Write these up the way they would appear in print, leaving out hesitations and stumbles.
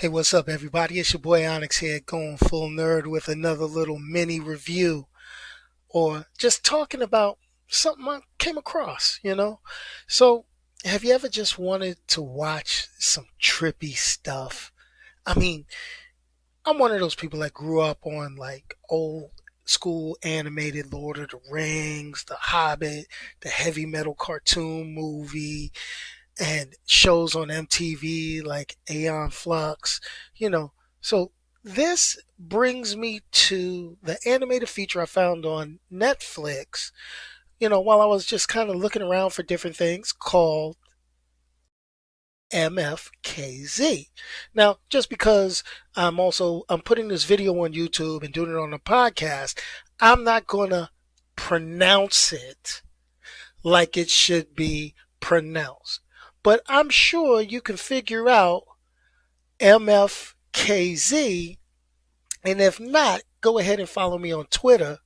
What's up, everybody? It's your boy Onyx here, going full nerd with another little mini review or just talking about something I came across. So, have you ever just wanted to watch some trippy stuff? I mean, I'm one of those people that grew up on like old school animated Lord of the Rings, The Hobbit, the heavy metal cartoon movie, and shows on MTV like Aeon Flux, you know. So this brings me to the animated feature I found on Netflix, while I was just kind of looking around for different things called MFKZ. Now, just because I'm putting this video on YouTube and doing it on a podcast, I'm not going to pronounce it like it should be pronounced. But I'm sure you can figure out MFKZ. And if not, go ahead and follow me on Twitter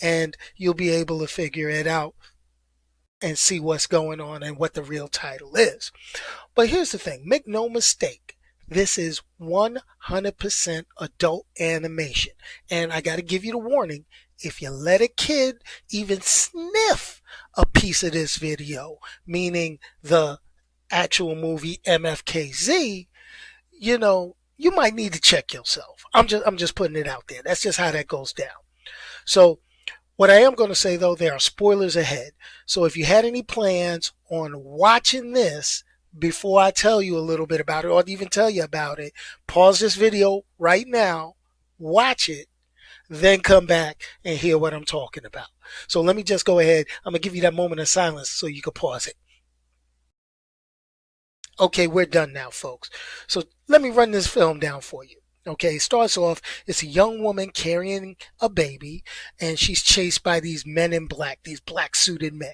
and you'll be able to figure it out and see what's going on and what the real title is. But here's the thing, make no mistake. This is 100% adult animation. And I got to give you the warning, if you let a kid even sniff a piece of this video, meaning the actual movie MFKZ, you might need to check yourself. I'm just putting it out there. That's just how that goes down. So what I am going to say though, there are spoilers ahead. So if you had any plans on watching this before I tell you a little bit about it or even tell you about it, pause this video right now, watch it, then come back and hear what I'm talking about. So let me just go ahead. I'm going to give you that moment of silence so you can pause it. Okay, we're done now, folks. So let me run this film down for you. Okay, it starts off, it's a young woman carrying a baby, and she's chased by these men in black, these black suited men.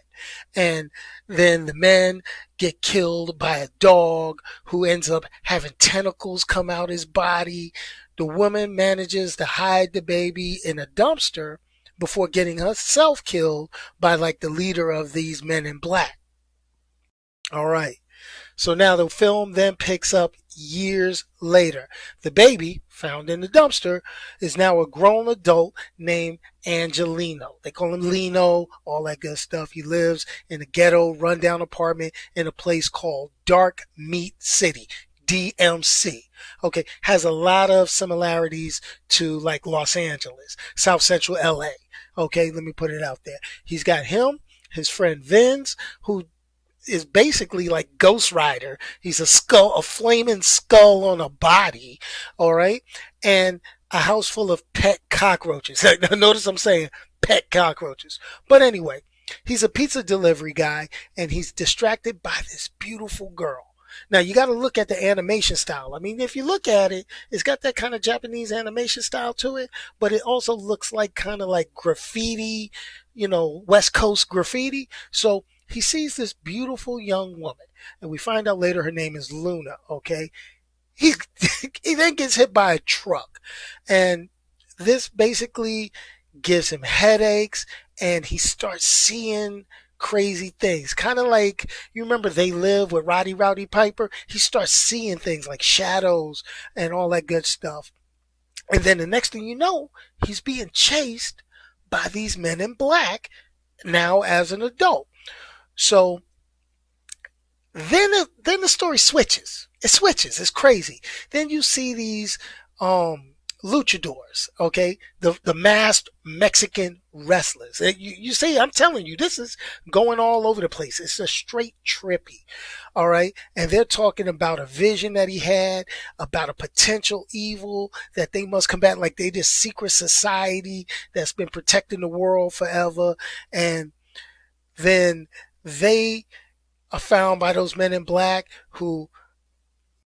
And then the men get killed by a dog who ends up having tentacles come out his body. The woman manages to hide the baby in a dumpster before getting herself killed by like the leader of these men in black. All right. So now the film then picks up years later. The baby, found in the dumpster, is now a grown adult named Angelino. They call him Lino, all that good stuff. He lives in a ghetto, rundown apartment in a place called Dark Meat City. DMC. Okay, has a lot of similarities to like Los Angeles, South Central LA. Okay, let me put it out there. He's got him, his friend Vince, who is basically like Ghost Rider. He's a flaming skull on a body, all right, and a house full of pet cockroaches. Notice I'm saying pet cockroaches. But anyway, he's a pizza delivery guy, and he's distracted by this beautiful girl. Now you got to look at the animation style. I mean, if you look at it, it's got that kind of Japanese animation style to it, but it also looks like kind of like graffiti, West Coast graffiti. So he sees this beautiful young woman, and we find out later her name is Luna, okay? He, he then gets hit by a truck, and this basically gives him headaches, and he starts seeing crazy things. Kind of like, you remember They Live with Rowdy Piper? He starts seeing things like shadows and all that good stuff. And then the next thing you know, he's being chased by these men in black now as an adult. So then the story switches. It switches. It's crazy. Then you see these luchadors, okay? The masked Mexican wrestlers. You see, I'm telling you, this is going all over the place. It's a straight trippy. All right. And they're talking about a vision that he had, about a potential evil that they must combat, like they this secret society that's been protecting the world forever. And then they are found by those men in black who,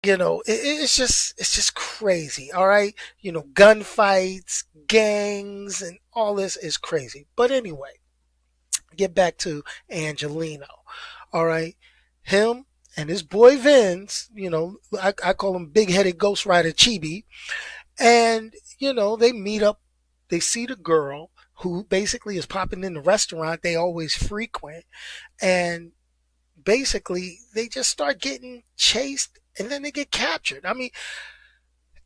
it's just crazy. All right. Gunfights, gangs, and all this is crazy. But anyway, get back to Angelino. All right. Him and his boy Vince, I call him big headed Ghost Rider Chibi. And, they meet up, they see the girl who basically is popping in the restaurant they always frequent. And basically they just start getting chased and then they get captured. I mean,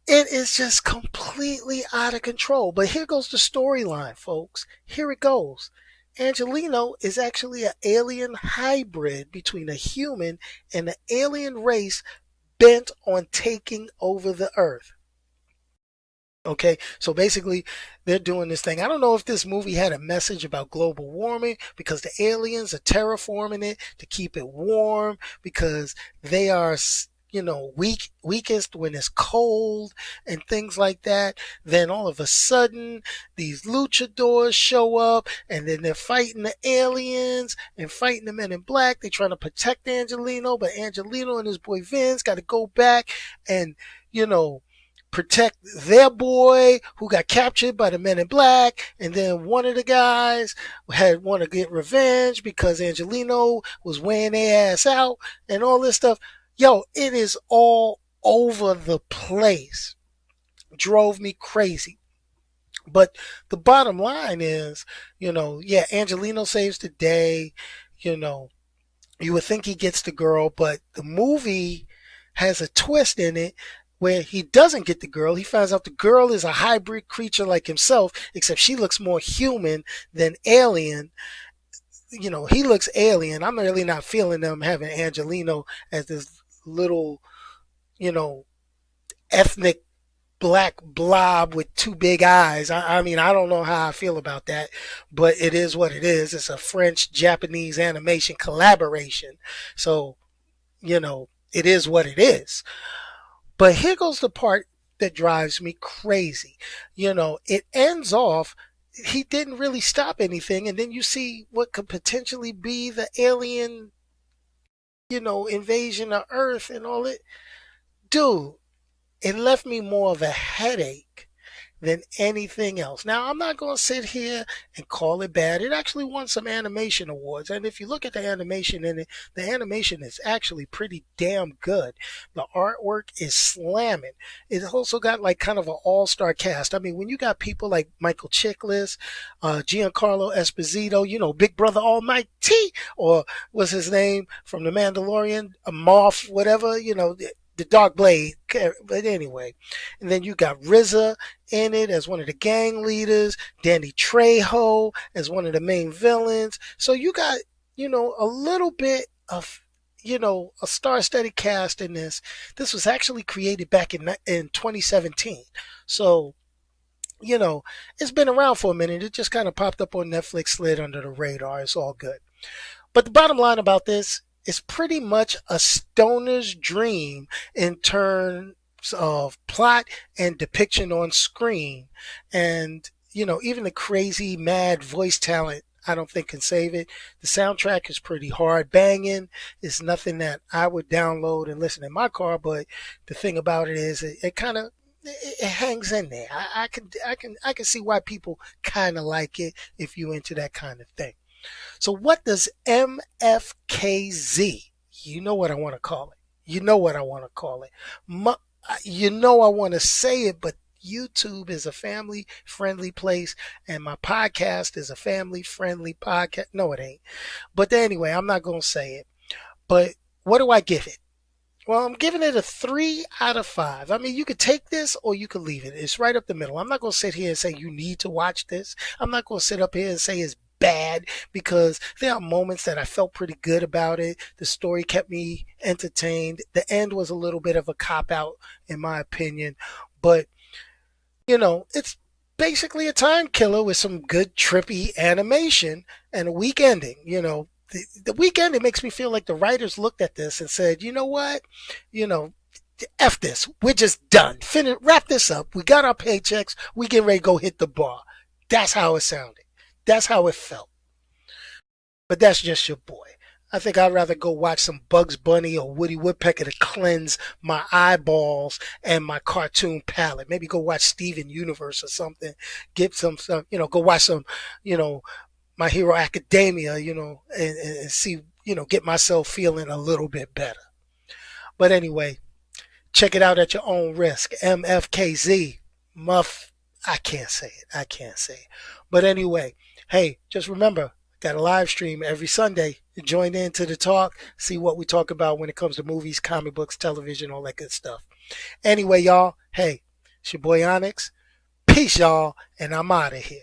It is just completely out of control. But here goes the storyline, folks. Here it goes. Angelino is actually an alien hybrid between a human and an alien race bent on taking over the earth. Okay, so basically, they're doing this thing. I don't know if this movie had a message about global warming because the aliens are terraforming it to keep it warm because they are, weakest when it's cold and things like that. Then all of a sudden, these luchadors show up and then they're fighting the aliens and fighting the men in black. They're trying to protect Angelino, but Angelino and his boy Vince got to go back and, you know, protect their boy who got captured by the men in black, and then one of the guys had want to get revenge because Angelino was weighing their ass out and all this stuff. Yo, it is all over the place. Drove me crazy. But the bottom line is, yeah, Angelino saves the day. You know, you would think he gets the girl, but the movie has a twist in it where he doesn't get the girl. He finds out the girl is a hybrid creature like himself, except she looks more human than alien. He looks alien. I'm really not feeling them having Angelino as this little, you know, ethnic black blob with two big eyes. I mean, I don't know how I feel about that, but it is what it is. It's a French Japanese animation collaboration. So, it is what it is. But here goes the part that drives me crazy. It ends off, he didn't really stop anything, and then you see what could potentially be the alien, invasion of Earth and all it. Dude, it left me more of a headache than anything else. Now, I'm not going to sit here and call it bad. It actually won some animation awards. And if you look at the animation in it, the animation is actually pretty damn good. The artwork is slamming. It also got like kind of an all-star cast. I mean, when you got people like Michael Chiklis, Giancarlo Esposito, Big Brother Almighty, or what's his name from The Mandalorian, a Moff, whatever, the Dark Blade. But anyway, and then you got RZA in it as one of the gang leaders, Danny Trejo as one of the main villains. So you got, a little bit of, a star-studded cast in this. This was actually created back in 2017. So, it's been around for a minute. It just kind of popped up on Netflix, slid under the radar. It's all good. But the bottom line about this is pretty much a stoner's dream in terms of plot and depiction on screen. And, even the crazy, mad voice talent, I don't think can save it. The soundtrack is pretty hard banging. It's nothing that I would download and listen in my car, but the thing about it is it kind of it hangs in there. I can see why people kind of like it if you into that kind of thing. So what does MFKZ? You know what I want to call it. You know what I want to call it. I want to say it, but YouTube is a family friendly place and my podcast is a family friendly podcast. No, it ain't. But anyway, I'm not going to say it. But what do I give it? Well, I'm giving it a 3 out of 5. I mean, you could take this or you could leave it. It's right up the middle. I'm not going to sit here and say you need to watch this. I'm not going to sit up here and say it's bad because there are moments that I felt pretty good about it. The story kept me entertained. The end was a little bit of a cop out, in my opinion. But, it's basically a time killer with some good trippy animation and a weak ending. The weekend, it makes me feel like the writers looked at this and said, you know what? You know, F this. We're just done. Wrap this up. We got our paychecks. We get ready to go hit the bar. That's how it sounded. That's how it felt. But that's just your boy. I think I'd rather go watch some Bugs Bunny or Woody Woodpecker to cleanse my eyeballs and my cartoon palette. Maybe go watch Steven Universe or something. Get some, go watch some, My Hero Academia, and see, get myself feeling a little bit better. But anyway, check it out at your own risk. MFKZ. Muff. I can't say it. I can't say it. But anyway, hey, just remember, got a live stream every Sunday. Join in to the talk. See what we talk about when it comes to movies, comic books, television, all that good stuff. Anyway, y'all, hey, It's your boy Onyx. Peace, y'all, and I'm out of here.